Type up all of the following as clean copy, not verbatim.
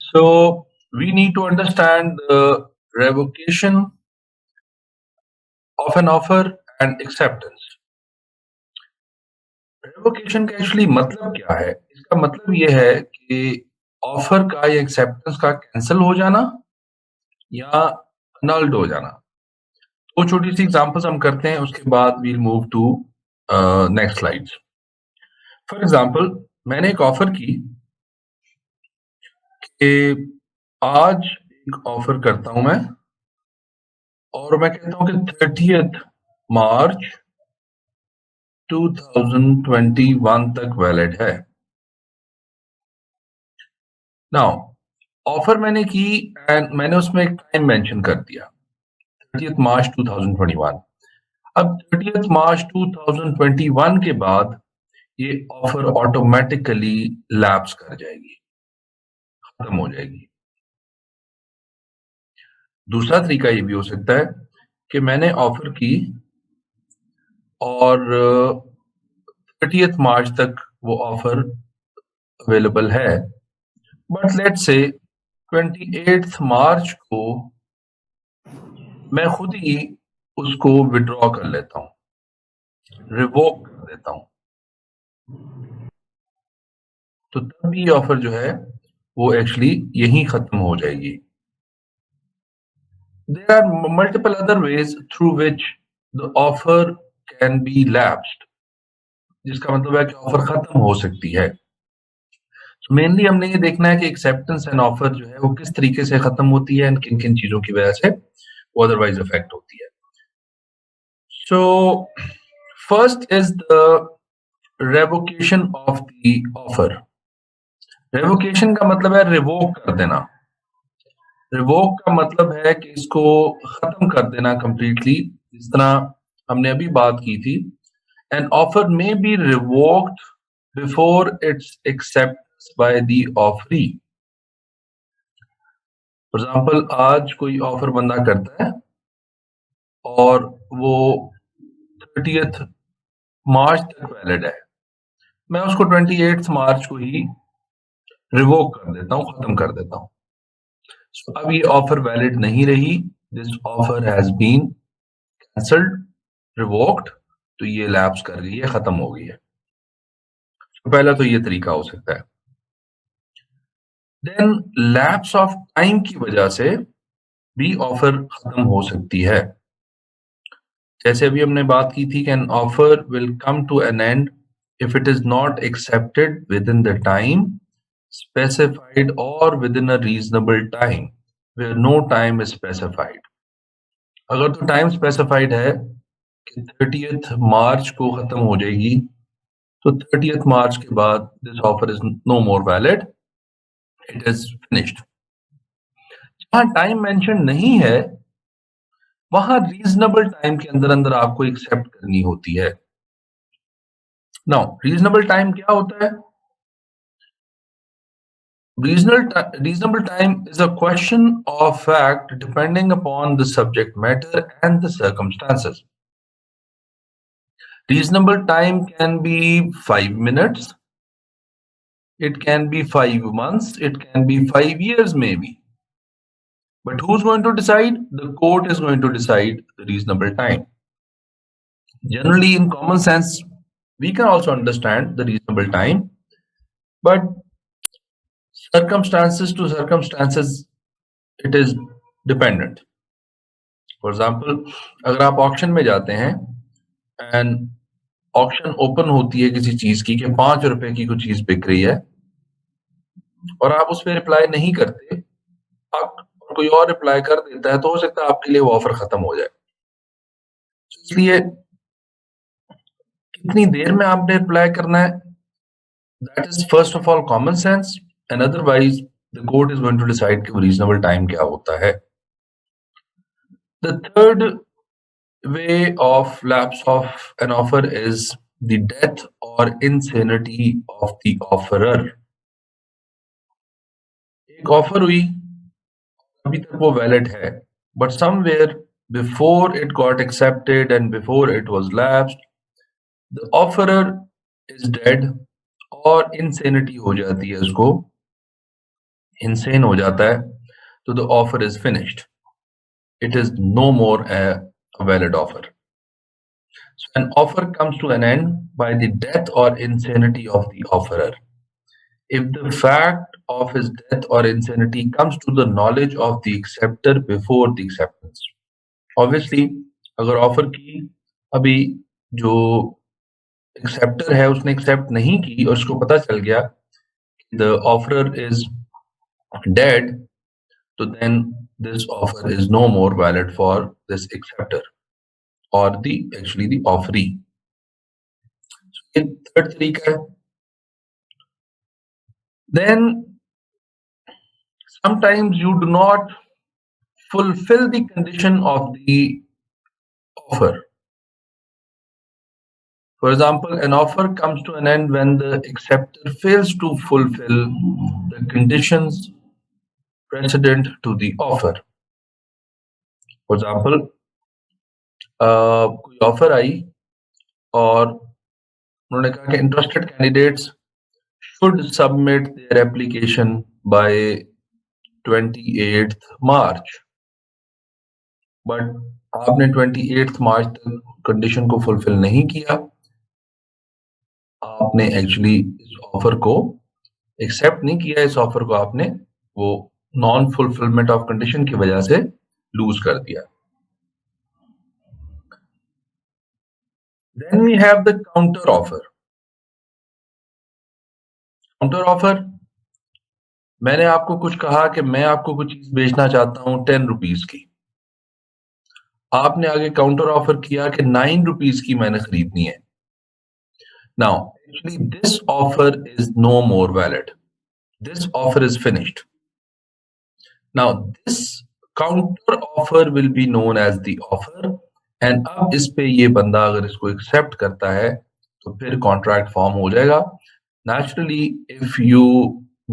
So we need to understand the revocation of an offer and acceptance. Revocation का actually मतलब क्या है? इसका मतलब ये है कि ऑफर का या एक्सेप्टेंस का कैंसल हो जाना या नल्ड हो जाना। तो छोटी सी एग्जांपल्स हम करते हैं, उसके बाद we'll move to next slides. For example, मैंने एक ऑफर की कि आज एक ऑफर करता हूं मैं, और मैं कहता हूं कि 30th मार्च 2021 तक वैलिड है। नाउ ऑफर मैंने की एंड मैंने उसमें एक टाइम मेंशन कर दिया, 30th मार्च 2021। अब 30th मार्च 2021 के बाद ये ऑफर ऑटोमेटिकली लैप्स कर जाएगी, खत्म हो जाएगी। दूसरा तरीका ये भी हो सकता है कि मैंने ऑफर की और 30th मार्च तक वो ऑफर अवेलेबल है, बट लेट्स से 28th मार्च को मैं खुद ही उसको विड्रॉ कर लेता हूँ, रिवोक कर देता हूँ, तो तब ये ऑफर जो है वो एक्चुअली यहीं खत्म हो जाएगी। There are multiple other ways through which the offer can be lapsed, जिसका मतलब है कि ऑफर खत्म हो सकती है। मेनली हमने ये देखना है कि एक्सेप्टेंस एंड ऑफर जो है वो किस तरीके से खत्म होती है एंड किन किन चीजों की वजह से वो अदरवाइज इफेक्ट होती है। So first is the revocation of the offer. Revocation का मतलब है रिवोक कर देना। रिवोक का मतलब है कि इसको खत्म कर देना कंप्लीटली, जिस तरह हमने अभी बात की थी। An offer may be revoked before it's accept by the offeree. For example, आज कोई ऑफर बंदा करता है और वो 30th मार्च तक वैलिड है, मैं उसको 28th मार्च को ही रिवोक कर देता हूँ, खत्म कर देता हूँ। So, अब ये ऑफर वैलिड नहीं रही, this offer has been cancelled, revoked, तो ये लैप्स कर गई है, खत्म हो गई है। तो पहला तो ये तरीका हो सकता है। देन लैप्स ऑफ टाइम की वजह से भी ऑफर खत्म हो सकती है। जैसे अभी हमने बात की थी कि an offer will come to an end if it is not accepted within the time specified और within a reasonable time where no time is specified. अगर तो टाइम स्पेसिफाइड है कि 30th मार्च को खत्म हो जाएगी, तो 30th मार्च के बाद this offer is no more valid, it is finished. जहां टाइम मेंशन नहीं है वहां रीजनेबल टाइम के अंदर अंदर आपको एक्सेप्ट करनी होती है। नाउ रीजनेबल टाइम क्या होता है? Reasonable time is a question of fact depending upon the subject matter and the circumstances. Reasonable time can be 5 minutes, it can be 5 months, it can be 5 years maybe. But who's going to decide? The court is going to decide the reasonable time. Generally, in common sense, we can also understand the reasonable time, but circumstances to circumstances, it is dependent. For example, अगर आप auction में जाते हैं and auction open होती है किसी चीज की कि 5 रुपए की कोई चीज बिक रही है और आप उस पर रिप्लाई नहीं करते, आप कोई और रिप्लाई कर देता है, तो हो सकता है आपके लिए वो ऑफर खत्म हो जाए। इसलिए कितनी देर में आपने रिप्लाई करना है, that is first of all common sense, and otherwise the court is going to decide कि वो रीजनेबल टाइम क्या होता है। The third way of lapse of an offer is the death or insanity of the offerer. एक offer हुई, अभी तक वो वैलिड है, but somewhere before it got accepted and before it was lapsed, the offerer is dead और insanity हो जाती है उसको, insane हो जाता है, तो the offer is finished. It is no more a valid offer. So an offer comes to an end by the death or insanity of the offerer. If the fact of his death or insanity comes to the knowledge of the acceptor before the acceptance. Obviously, अगर offer की अभी जो acceptor है उसने accept नहीं की और उसको पता चल गया द ऑफरर इज डेड, तो then this offer is no more valid for this acceptor और द एक्चुअली द ऑफरी। ये थर्ड तरीका है। Then sometimes you do not fulfill the condition of the offer. For example, an offer comes to an end when the acceptor fails to fulfill the conditions precedent to the offer. For example, कोई offer आई और उन्होंने कहा कि interested candidates should submit their application by 28th March, but आपने 28th मार्च तक condition को fulfil नहीं किया, आपने एक्चुअली इस ऑफर को एक्सेप्ट नहीं किया, इस ऑफर को आपने वो नॉन फुलफिलमेंट ऑफ कंडीशन की वजह से लूज कर दिया। Then we have the counter offer. Counter offer, मैंने आपको कुछ कहा कि मैं आपको कुछ चीज बेचना चाहता हूं 10 रुपीज की, आपने आगे काउंटर ऑफर किया कि 9 रुपीज की मैंने खरीदनी है। Now actually this offer is no more valid, this offer is finished. Now this counter offer will be known as the offer, and अब इस पे ये बंदा अगर इसको एक्सेप्ट करता है तो फिर कॉन्ट्रैक्ट फॉर्म हो जाएगा। Naturally, if you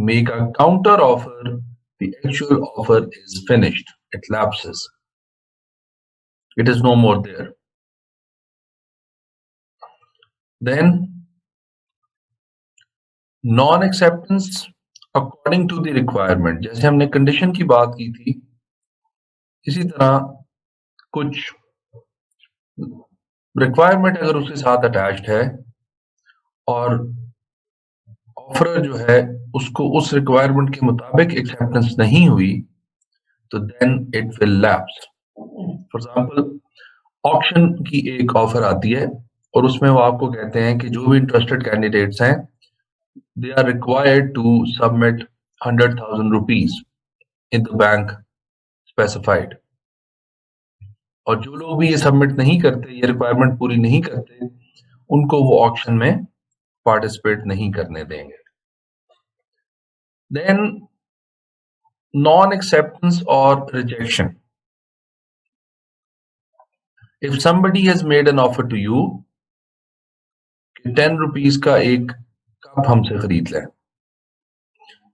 make a counter offer, the actual offer is finished. It lapses. It is no more there. Then, non-acceptance according to the requirement. जैसे हमने condition की बात की थी, इसी तरह कुछ requirement अगर उसके साथ attached है और ऑफर जो है उसको उस रिक्वायरमेंट के मुताबिक एक्सेप्टेंस नहीं हुई, तो then it will lapse. For example, auction की एक ऑफर आती है और उसमें वो आपको कहते हैं कि जो भी इंटरेस्टेड कैंडिडेट्स हैं they are required to submit 100,000 rupees in the bank specified, और जो लोग भी ये सबमिट नहीं करते, ये रिक्वायरमेंट पूरी नहीं करते, उनको वो ऑक्शन में पार्टिसिपेट नहीं करने देंगे। देन नॉन एक्सेप्टेंस और rejection. If somebody has made an offer to you कि 10 रुपीज का एक कप हमसे खरीद लें,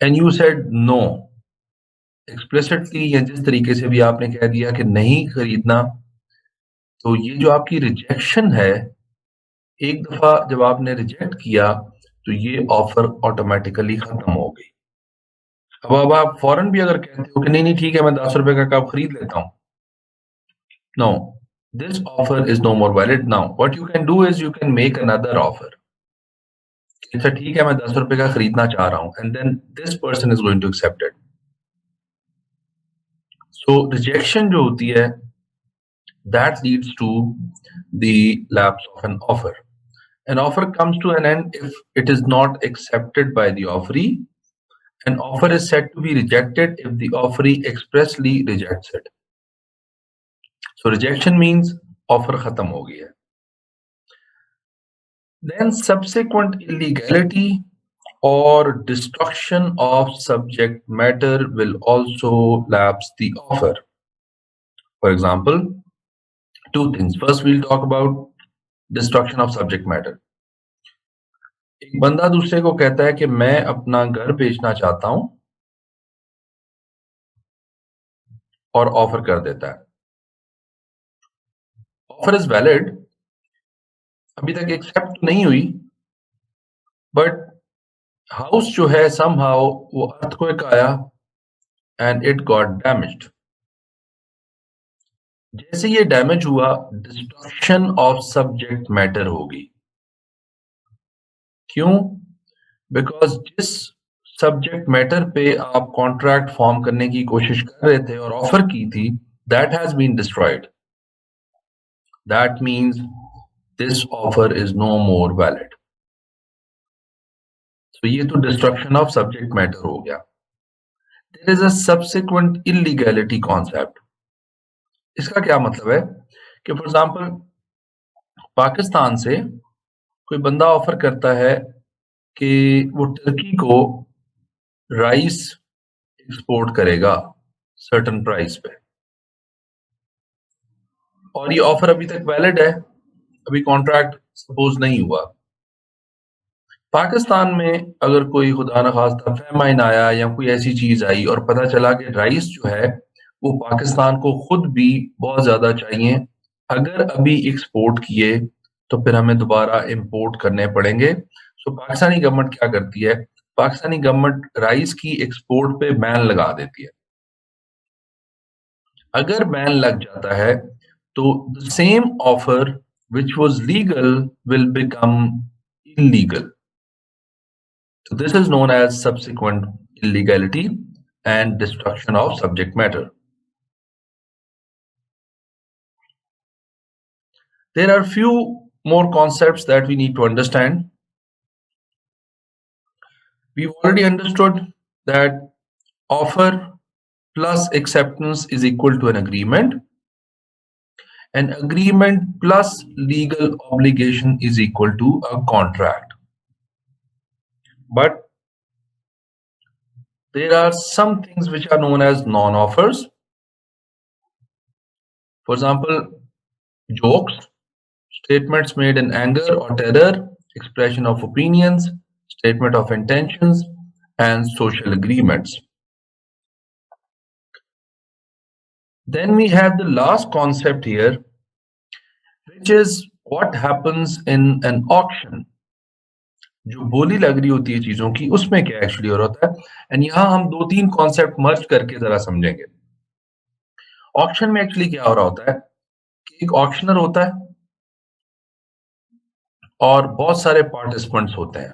and you said no explicitly, या जिस तरीके से भी आपने कह दिया कि नहीं खरीदना, तो ये जो आपकी रिजेक्शन है, एक दफा जब आपने रिजेक्ट किया तो ये ऑफर ऑटोमेटिकली खत्म हो गई। अब आप फौरन भी अगर कहते हो कि नहीं नहीं ठीक है मैं 10 रुपए का कप खरीद लेता हूं, no, this offer is no more valid. Now what you can do is you can make another offer. अच्छा ठीक है मैं 10 रुपए का खरीदना चाह रहा हूं, and then this person is going to accept it. So rejection जो होती है that leads to the lapse of an offer. An offer comes to an end if it is not accepted by the offeree. An offer is said to be rejected if the offeree expressly rejects it. So rejection means offer khatam ho gaya. Then subsequent illegality or destruction of subject matter will also lapse the offer. For example, two things. First, we'll talk about destruction of subject matter. एक बंदा दूसरे को कहता है कि मैं अपना घर बेचना चाहता हूं और ऑफर कर देता है। ऑफर इज वैलिड, अभी तक एक्सेप्ट तो नहीं हुई, बट हाउस जो है समहाउ वो अर्थक्वेक आया and it got damaged. जैसे ये डैमेज हुआ, डिस्ट्रक्शन ऑफ सब्जेक्ट मैटर होगी। क्यों? बिकॉज जिस सब्जेक्ट मैटर पे आप कॉन्ट्रैक्ट फॉर्म करने की कोशिश कर रहे थे और ऑफर की थी, that has been destroyed. That means this offer is no more valid. तो ये तो डिस्ट्रक्शन ऑफ सब्जेक्ट मैटर हो गया। There is a subsequent illegality concept. इसका क्या मतलब है कि फॉर एग्जांपल पाकिस्तान से कोई बंदा ऑफर करता है कि वो टर्की को राइस एक्सपोर्ट करेगा सर्टेन प्राइस पे, और ये ऑफर अभी तक वैलिड है, अभी कॉन्ट्रैक्ट सपोज नहीं हुआ। पाकिस्तान में अगर कोई खुदा न खास्ता फैमाइन आया या कोई ऐसी चीज आई और पता चला कि राइस जो है वो पाकिस्तान को खुद भी बहुत ज्यादा चाहिए, अगर अभी एक्सपोर्ट किए तो फिर हमें दोबारा इंपोर्ट करने पड़ेंगे। सो पाकिस्तानी गवर्नमेंट क्या करती है, पाकिस्तानी गवर्नमेंट राइस की एक्सपोर्ट पे बैन लगा देती है। अगर बैन लग जाता है तो the same offer which was legal will become illegal. So this is known as subsequent illegality and destruction of subject matter. There are few more concepts that we need to understand. We've already understood that offer plus acceptance is equal to an agreement. An agreement plus legal obligation is equal to a contract. But there are some things which are known as non-offers. For example, jokes, statements made in anger or terror, expression of opinions, statement of intentions, and social agreements. Then we have the last concept here, which is what happens in an auction. जो बोली लग रही होती है चीजों की, उसमें क्या एक्चुअली हो रहा होता है। एंड यहाँ हम दो तीन कॉन्सेप्ट मर्ज करके जरा समझेंगे। ऑक्शन में एक्चुअली क्या हो रहा होता है कि एक ऑक्शनर होता है और बहुत सारे पार्टिसिपेंट्स होते हैं।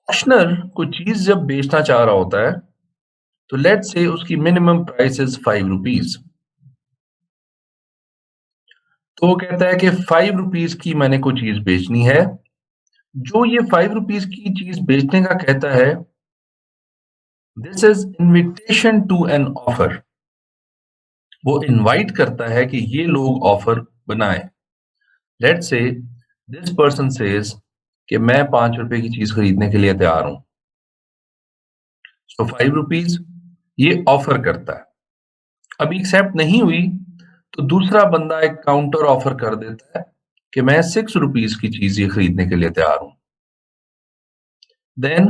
ऑक्शनर कोई चीज जब बेचना चाह रहा होता है तो लेट्स से उसकी मिनिमम प्राइस इज 5 रुपीज। तो वो कहता है कि 5 रुपीज की मैंने कोई चीज बेचनी है। जो ये 5 रुपीज की चीज बेचने का कहता है, this is invitation to an offer. वो इनवाइट करता है कि ये लोग ऑफर बनाएं। Let's say this person says कि मैं 5 रुपए की चीज खरीदने के लिए तैयार हूं। सो 5 रुपीज ये ऑफर करता है। अभी एक्सेप्ट नहीं हुई तो दूसरा बंदा एक काउंटर ऑफर कर देता है कि मैं 6 रुपीज की चीज ये खरीदने के लिए तैयार हूं। Then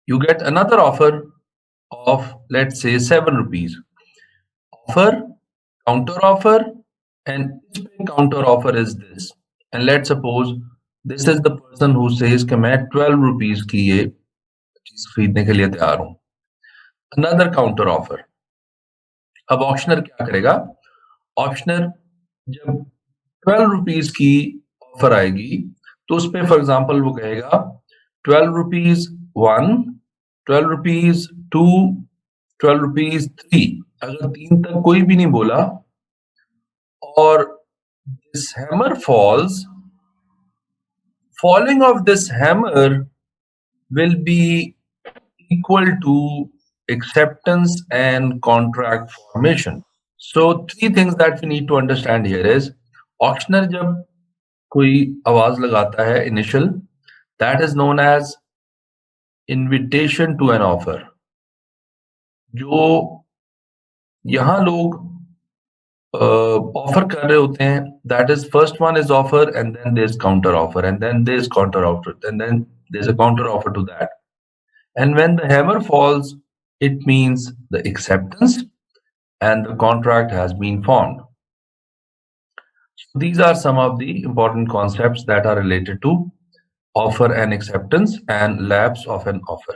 you get another offer of let's say 7 rupees. Offer, counter offer, and each counter offer is this. And let's suppose this is the person who says कि मैं 12 rupees की ये चीज खरीदने के लिए तैयार हूं। Another counter offer. अब ऑप्शनर क्या करेगा? ऑप्शनर जब 12 रुपीज की ऑफर आएगी तो उस पर फॉर एग्जाम्पल वो कहेगा 12 रुपीज 1, 12 रुपीज 2, 12 रुपीज 3। अगर 3 तक कोई भी नहीं बोला और this hammer falls, falling of this hammer will be equal to acceptance and contract formation. So 3 things that we need to understand here is auctioneer जब कोई आवाज लगाता है initial, that is known as invitation to an offer. जो यहां लोग offer कर रहे होते हैं, that is first one is offer and then there is counter offer and then there is counter offer and then there is a counter offer to that. And when the hammer falls it means the acceptance and the contract has been formed. So these are some of the important concepts that are related to offer and acceptance and lapse of an offer.